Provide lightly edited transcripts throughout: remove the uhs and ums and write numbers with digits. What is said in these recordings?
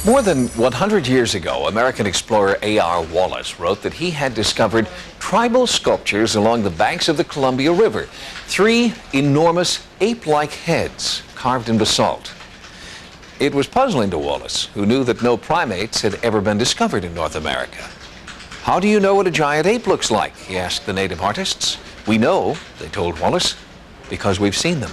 More than 100 years ago, American explorer A.R. Wallace wrote that he had discovered tribal sculptures along the banks of the Columbia River. 3 enormous ape-like heads carved in basalt. It was puzzling to Wallace, who knew that no primates had ever been discovered in North America. How do you know what a giant ape looks like? He asked the native artists. We know, they told Wallace, because we've seen them.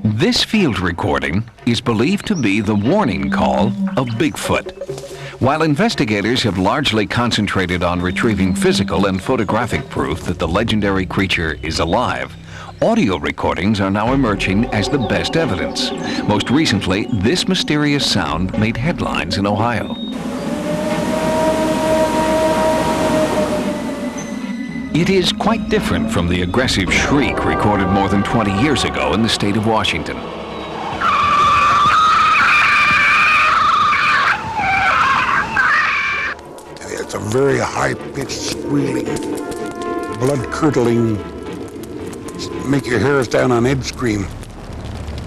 This field recording is believed to be the warning call of Bigfoot. While investigators have largely concentrated on retrieving physical and photographic proof that the legendary creature is alive, audio recordings are now emerging as the best evidence. Most recently, this mysterious sound made headlines in Ohio. It is quite different from the aggressive shriek recorded more than 20 years ago in the state of Washington. It's a very high-pitched, squealing, blood-curdling, make your hair stand on edge scream.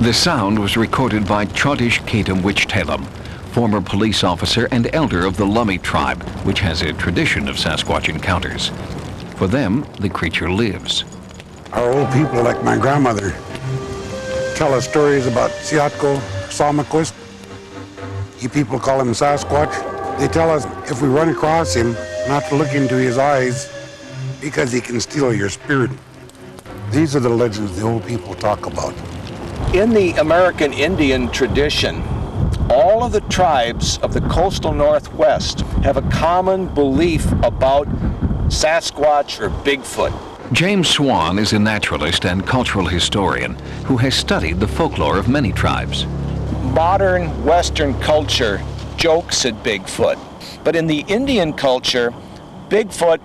The sound was recorded by Cha-das-ska-Dum Which-Ta-Lum, former police officer and elder of the Lummi Tribe, which has a tradition of Sasquatch encounters. For them, the creature lives. Our old people, like my grandmother, tell us stories about Sasquatch. You people call him Sasquatch. They tell us if we run across him, not to look into his eyes because he can steal your spirit. These are the legends the old people talk about. In the American Indian tradition, all of the tribes of the coastal Northwest have a common belief about Sasquatch or Bigfoot. James Swan is a naturalist and cultural historian who has studied the folklore of many tribes. Modern Western culture jokes at Bigfoot, but in the Indian culture, Bigfoot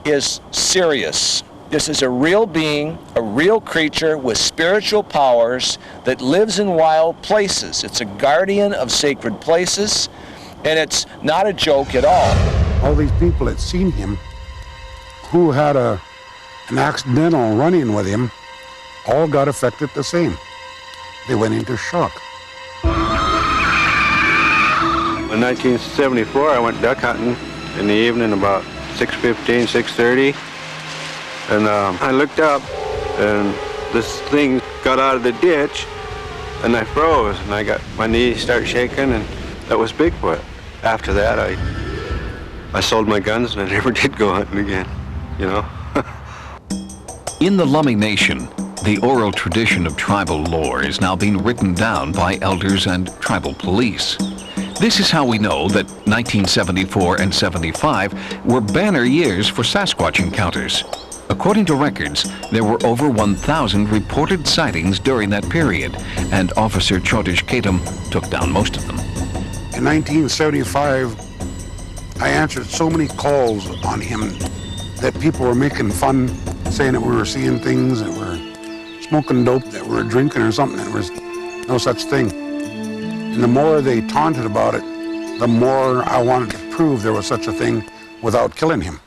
is serious. This is a real being, a real creature with spiritual powers that lives in wild places. It's a guardian of sacred places, and it's not a joke at all. All these people that seen him, who had an accidental run-in with him, all got affected the same. They went into shock. In 1974, I went duck hunting in the evening about 6:15, 6:30. And I looked up, and this thing got out of the ditch, and I froze, and my knees started shaking, and that was Bigfoot. After that, I sold my guns, and I never did go hunting again, you know. In the Lummi Nation, the oral tradition of tribal lore is now being written down by elders and tribal police. This is how we know that 1974 and 75 were banner years for Sasquatch encounters. According to records, there were over 1,000 reported sightings during that period, and Officer Cha-das-ska-Dum took down most of them. In 1975, I answered so many calls on him that people were making fun, saying that we were seeing things, that we're smoking dope, that we're drinking or something. There was no such thing. And the more they taunted about it, the more I wanted to prove there was such a thing without killing him.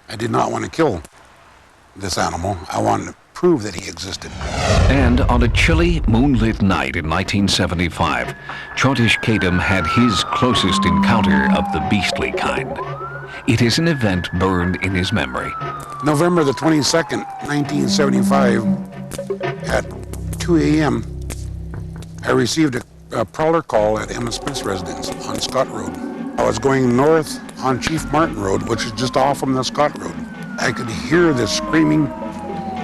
I did not want to kill this animal. I wanted to prove that he existed. And on a chilly, moonlit night in 1975, Cha-das-ska-Dum had his closest encounter of the beastly kind. It is an event burned in his memory. November the 22nd, 1975, at 2 a.m., I received a prowler call at Emma Smith's residence on Scott Road. I was going north on Chief Martin Road, which is just off from the Scott Road. I could hear this screaming.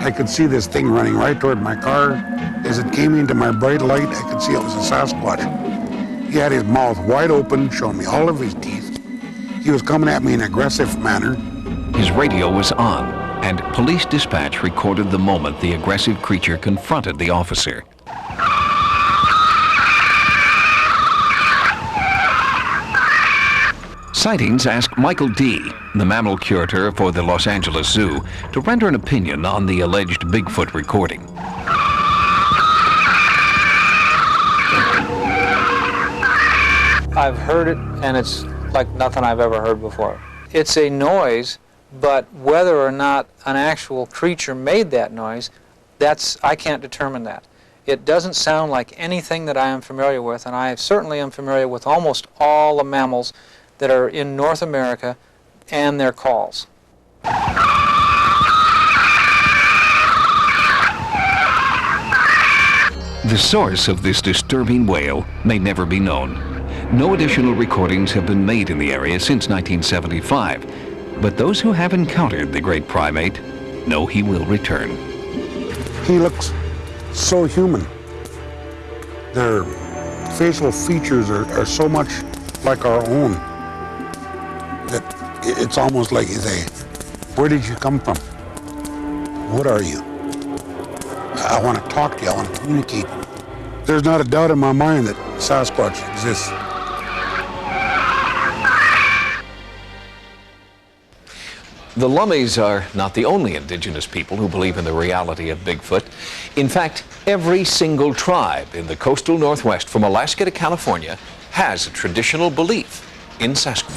I could see this thing running right toward my car. As it came into my bright light, I could see it was a Sasquatch. He had his mouth wide open, showing me all of his teeth. He was coming at me in an aggressive manner. His radio was on, and police dispatch recorded the moment the aggressive creature confronted the officer. Sightings asked Michael D., the mammal curator for the Los Angeles Zoo, to render an opinion on the alleged Bigfoot recording. I've heard it, and it's like nothing I've ever heard before. It's a noise, but whether or not an actual creature made that noise, I can't determine that. It doesn't sound like anything that I am familiar with, and I certainly am familiar with almost all the mammals that are in North America and their calls. The source of this disturbing wail may never be known. No additional recordings have been made in the area since 1975, but those who have encountered the great primate know he will return. He looks so human. Their facial features are so much like our own that it's almost like you say, where did you come from? What are you? I want to talk to you, I want to communicate. There's not a doubt in my mind that Sasquatch exists. The Lummis are not the only indigenous people who believe in the reality of Bigfoot. In fact, every single tribe in the coastal Northwest, from Alaska to California, has a traditional belief in Sasquatch.